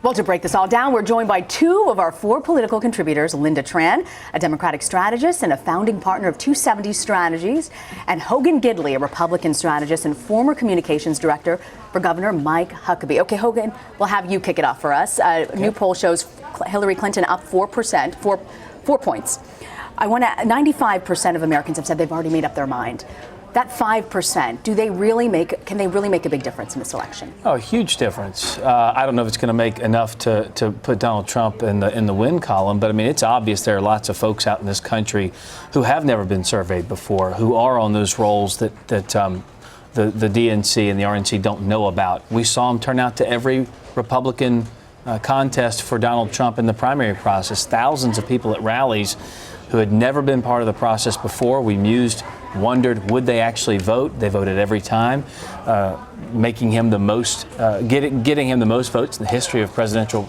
Well, to break this all down, we're joined by two of our four political contributors, Lynda Tran, a Democratic strategist and a founding partner of 270 Strategies, and Hogan Gidley, a Republican strategist and former communications director for Governor Mike Huckabee. Okay, Hogan, we'll have you kick it off for us. A new poll shows Hillary Clinton up 4%, 4 points. 95% of Americans have said they've already made up their mind. That 5%, can they really make a big difference in this election? Oh, a huge difference. I don't know if it's going to make enough to put Donald Trump in the win column, but I mean, it's obvious there are lots of folks out in this country who have never been surveyed before, who are on those rolls that the DNC and the RNC don't know about. We saw them turn out to every Republican contest for Donald Trump in the primary process. Thousands of people at rallies who had never been part of the process before. We mused, wondered, would they actually vote? They voted every time, making him the most, getting him the most votes in the history of presidential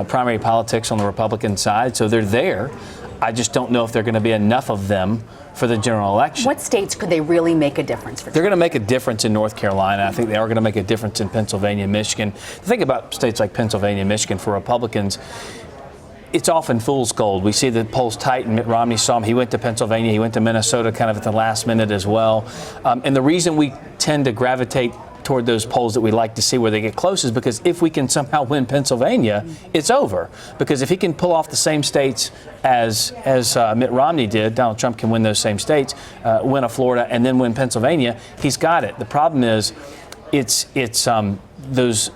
primary politics on the Republican side. So they're there. I just don't know if there are going to be enough of them for the general election. What states could they really make a difference for? They're going to make a difference in North Carolina. I think they are going to make a difference in Pennsylvania and Michigan. Think about states like Pennsylvania and Michigan for Republicans. It's often fool's gold. We see the polls tighten. Mitt Romney saw him. He went to Pennsylvania. He went to Minnesota kind of at the last minute as well. And the reason we tend to gravitate toward those polls that we like to see where they get close is because if we can somehow win Pennsylvania, it's over. Because if he can pull off the same states as Mitt Romney did, Donald Trump can win those same states, win a Florida, and then win Pennsylvania, he's got it. The problem is it's those,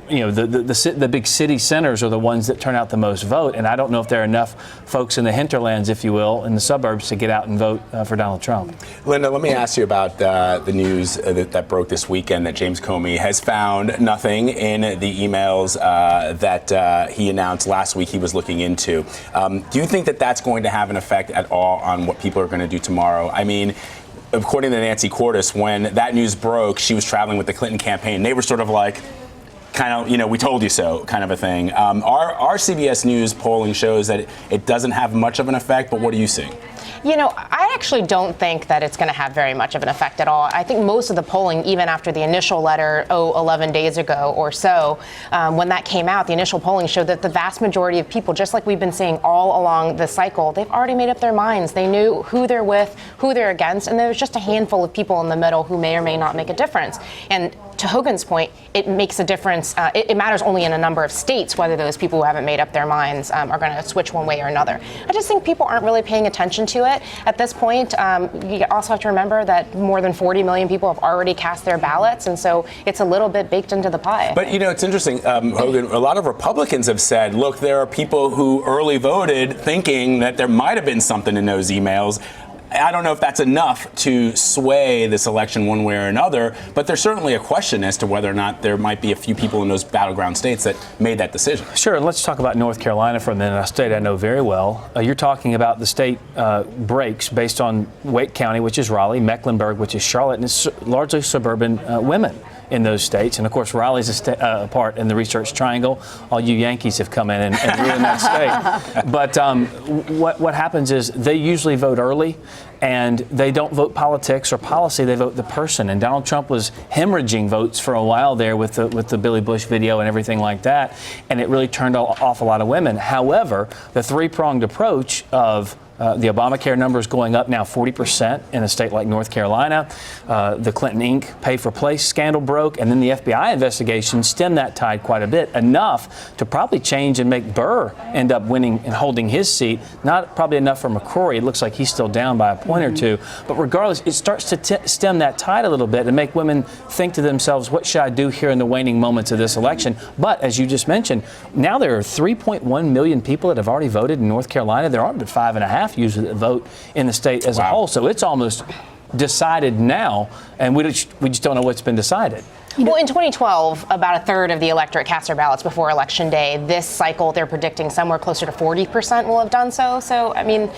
you know, the big city centers are the ones that turn out the most vote, and I don't know if there are enough folks in the hinterlands, if you will, in the suburbs to get out and vote for Donald Trump. Lynda, let me ask you about the news that broke this weekend that James Comey has found nothing in the emails that he announced last week he was looking into. Do you think that that's going to have an effect at all on what people are going to do tomorrow? I mean, according to Nancy Cordes, when that news broke, she was traveling with the Clinton campaign. They were sort of like, kind of, you know, we told you so kind of a thing. Our CBS News polling shows that it doesn't have much of an effect, but what are you seeing? You know, I actually don't think that it's going to have very much of an effect at all. I think most of the polling, even after the initial letter, 11 days ago or so, when that came out, the initial polling showed that the vast majority of people, just like we've been seeing all along the cycle, they've already made up their minds. They knew who they're with, who they're against, and there's just a handful of people in the middle who may or may not make a difference. And to Hogan's point, it makes a difference. It matters only in a number of states whether those people who haven't made up their minds are going to switch one way or another. I just think people aren't really paying attention to it at this point. You also have to remember that more than 40 million people have already cast their ballots, and so it's a little bit baked into the pie. But, you know, it's interesting, Hogan, a lot of Republicans have said, look, there are people who early voted thinking that there might have been something in those emails. I don't know if that's enough to sway this election one way or another, but there's certainly a question as to whether or not there might be a few people in those battleground states that made that decision. Sure, and let's talk about North Carolina for a minute, a state I know very well. You're talking about the state breaks based on Wake County, which is Raleigh, Mecklenburg, which is Charlotte, and it's largely suburban women in those states. And of course, Raleigh's a part in the Research Triangle. All you Yankees have come in and ruined that state. But what happens is they usually vote early, and they don't vote politics or policy, they vote the person. And Donald Trump was hemorrhaging votes for a while there with the Billy Bush video and everything like that, and it really turned off a lot of women. However, the three-pronged approach of the Obamacare numbers going up now 40% in a state like North Carolina. The Clinton Inc. pay-for-play scandal broke, and then the FBI investigation stemmed that tide quite a bit, enough to probably change and make Burr end up winning and holding his seat. Not probably enough for McCrory. It looks like he's still down by a point or two. But regardless, it starts to stem that tide a little bit and make women think to themselves, what should I do here in the waning moments of this election? But as you just mentioned, now there are 3.1 million people that have already voted in North Carolina. There aren't but 5.5 usually that vote in the state as a whole. So it's almost decided now, and we just don't know what's been decided. Well, in 2012, about a third of the electorate cast their ballots before Election Day. This cycle, they're predicting somewhere closer to 40% will have done so. So, I mean,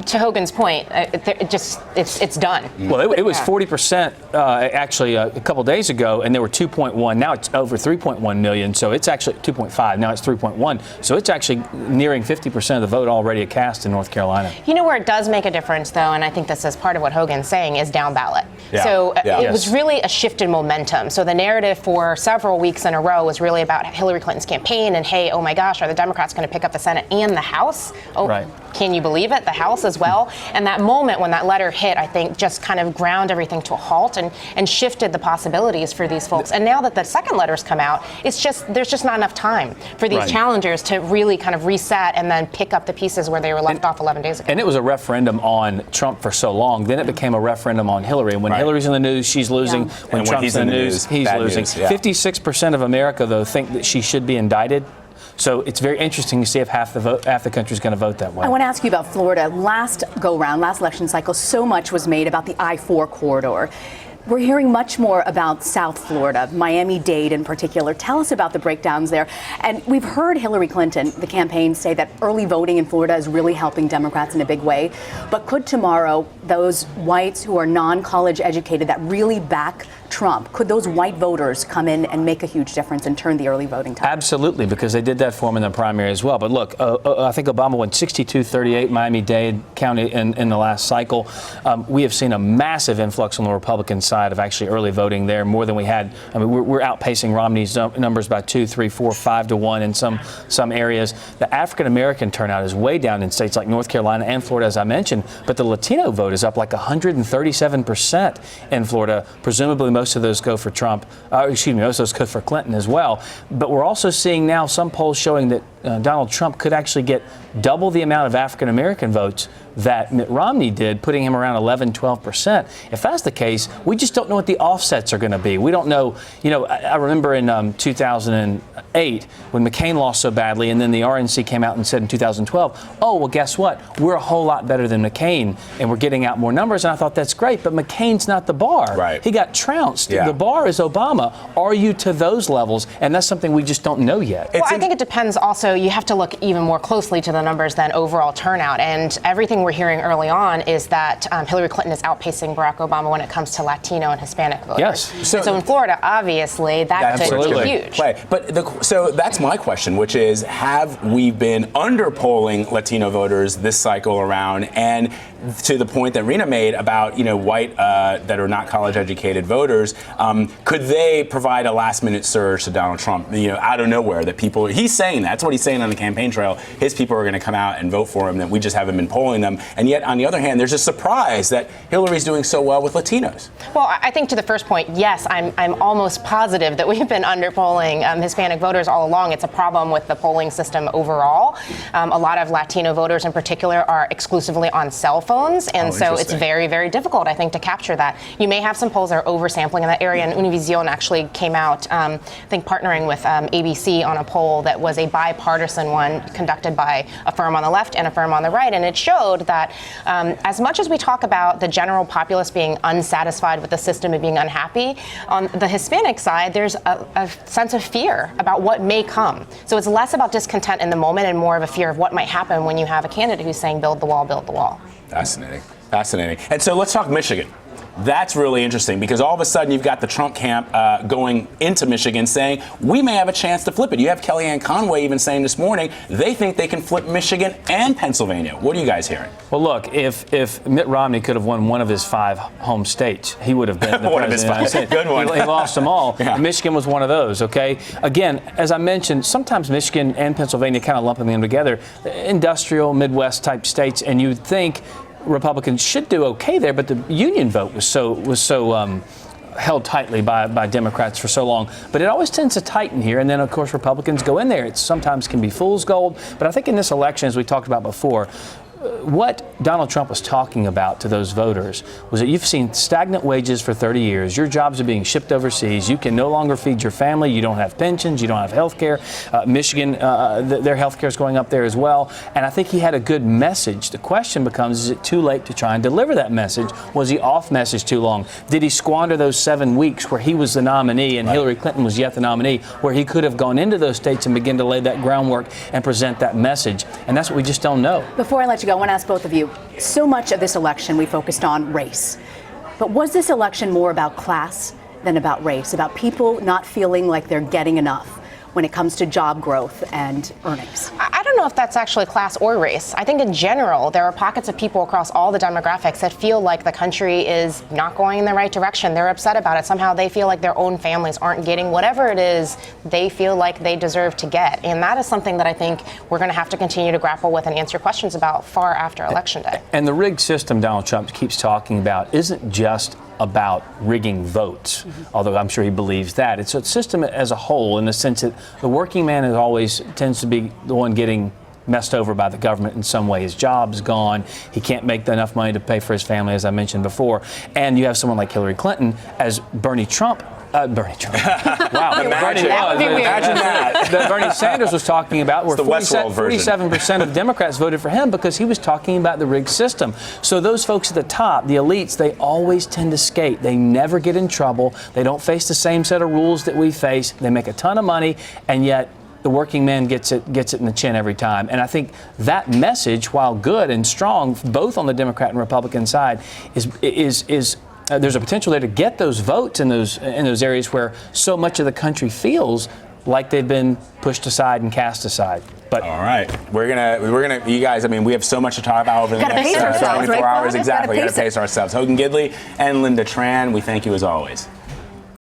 to Hogan's point, it's done. Well, it was 40% actually a couple days ago, and there were 2.1. Now it's over 3.1 million. So it's actually 2.5. Now it's 3.1. So it's actually nearing 50% of the vote already cast in North Carolina. You know where it does make a difference, though, and I think this is part of what Hogan's saying, is down ballot. Yeah. So it was really a shift in momentum. So the narrative for several weeks in a row was really about Hillary Clinton's campaign and, hey, oh my gosh, are the Democrats going to pick up the Senate and the House? Oh, right. Can you believe it? The House as well. And that moment when that letter hit, I think, just kind of ground everything to a halt and shifted the possibilities for these folks. And now that the second letter's come out, there's just not enough time for these challengers to really kind of reset and then pick up the pieces where they were left off 11 days ago. And it was a referendum on Trump for so long. Then it became a referendum on Hillary. And when Hillary's in the news, she's losing. When Trump's in the news, he's losing. 56% of America, though, think that she should be indicted. So it's very interesting to see if half the country is going to vote that way. I want to ask you about Florida. Last election cycle, so much was made about the I-4 corridor. We're hearing much more about South Florida, Miami-Dade in particular. Tell us about the breakdowns there. And we've heard Hillary Clinton, the campaign, say that early voting in Florida is really helping Democrats in a big way. But could tomorrow those whites who are non-college educated that really back Trump, could those white voters come in and make a huge difference and turn the early voting tide? Absolutely, because they did that for him in the primary as well. But look, I think Obama won 62-38 Miami-Dade County in the last cycle. We have seen a massive influx on the Republican side of actually early voting there, more than we had. I mean, we're outpacing Romney's numbers by 2, 3, 4, 5 to 1 in some areas. The African-American turnout is way down in states like North Carolina and Florida, as I mentioned, but the Latino vote is up like 137% in Florida. Presumably most of those go for Trump. Most of those go for Clinton as well. But we're also seeing now some polls showing that Donald Trump could actually get double the amount of African-American votes that Mitt Romney did, putting him around 11-12%. If that's the case, we just don't know what the offsets are going to be. We don't know. I remember in 2008 when McCain lost so badly, and then the RNC came out and said in 2012, oh, well, guess what? We're a whole lot better than McCain, and we're getting out more numbers. And I thought that's great, but McCain's not the bar. Right. He got trounced. Yeah. The bar is Obama. Are you to those levels? And that's something we just don't know yet. Well, I think it depends also. You have to look even more closely to the numbers than overall turnout. And everything we're hearing early on is that Hillary Clinton is outpacing Barack Obama when it comes to Latino and Hispanic voters. Yes. So in Florida, obviously, that could be huge. Play. But so that's my question, which is, have we been underpolling Latino voters this cycle around? And to the point that Rena made about, white that are not college educated voters, could they provide a last minute surge to Donald Trump, out of nowhere, that people, he's saying that's what he's saying on the campaign trail, his people are going to come out and vote for him, that we just haven't been polling them. And yet, on the other hand, there's a surprise that Hillary's doing so well with Latinos. Well, I think to the first point, yes, I'm almost positive that we've been underpolling Hispanic voters all along. It's a problem with the polling system overall. A lot of Latino voters in particular are exclusively on cell phones, and so it's very, very difficult, I think, to capture that. You may have some polls that are oversampling in that area, and Univision actually came out, I think, partnering with ABC on a poll that was a bipartisan one conducted by a firm on the left and a firm on the right, and it showed that as much as we talk about the general populace being unsatisfied with the system and being unhappy, on the Hispanic side, there's a sense of fear about what may come. So it's less about discontent in the moment and more of a fear of what might happen when you have a candidate who's saying, build the wall, build the wall. Fascinating. Fascinating. And so let's talk Michigan. That's really interesting because all of a sudden you've got the Trump camp going into Michigan saying we may have a chance to flip it. You have Kellyanne Conway even saying this morning they think they can flip Michigan and Pennsylvania. What are you guys hearing? Well, look, if Mitt Romney could have won one of his 5 home states, he would have been the one of his 5. Good one. He lost them all. Yeah. Michigan was one of those, okay? Again, as I mentioned, sometimes Michigan and Pennsylvania kind of lumping them together, industrial, Midwest type states, and you'd think Republicans should do okay there, but the union vote was so held tightly by Democrats for so long. But it always tends to tighten here, and then, of course, Republicans go in there. It sometimes can be fool's gold. But I think in this election, as we talked about before, what Donald Trump was talking about to those voters was that you've seen stagnant wages for 30 years. Your jobs are being shipped overseas. You can no longer feed your family. You don't have pensions. You don't have health care. Michigan, their health care is going up there as well. And I think he had a good message. The question becomes, is it too late to try and deliver that message? Was he off message too long? Did he squander those 7 weeks where he was the nominee and Hillary Clinton was yet the nominee, where he could have gone into those states and begin to lay that groundwork and present that message? And that's what we just don't know. Before I let you go, I want to ask both of you, so much of this election we focused on race. But was this election more about class than about race, about people not feeling like they're getting enough when it comes to job growth and earnings? I don't know if that's actually class or race. I think in general, there are pockets of people across all the demographics that feel like the country is not going in the right direction. They're upset about it. Somehow they feel like their own families aren't getting whatever it is they feel like they deserve to get. And that is something that I think we're going to have to continue to grapple with and answer questions about far after Election Day. And the rigged system Donald Trump keeps talking about isn't just about rigging votes, although I'm sure he believes that. It's a system as a whole, in the sense that the working man is always tends to be the one getting messed over by the government in some way. His job's gone. He can't make enough money to pay for his family, as I mentioned before. And you have someone like Hillary Clinton as Bernie Trump. Wow. Imagine that. That Bernie Sanders was talking about, where 47% of Democrats voted for him because he was talking about the rigged system. So those folks at the top, the elites, they always tend to skate. They never get in trouble. They don't face the same set of rules that we face. They make a ton of money, and yet the working man gets it in the chin every time. And I think that message, while good and strong, both on the Democrat and Republican side, is there's a potential there to get those votes in those areas where so much of the country feels like they've been pushed aside and cast aside. But all right, we're gonna, you guys. I mean, we have so much to talk about over the next 24 hours. Exactly, we got to pace ourselves. Hogan Gidley and Lynda Tran, we thank you as always.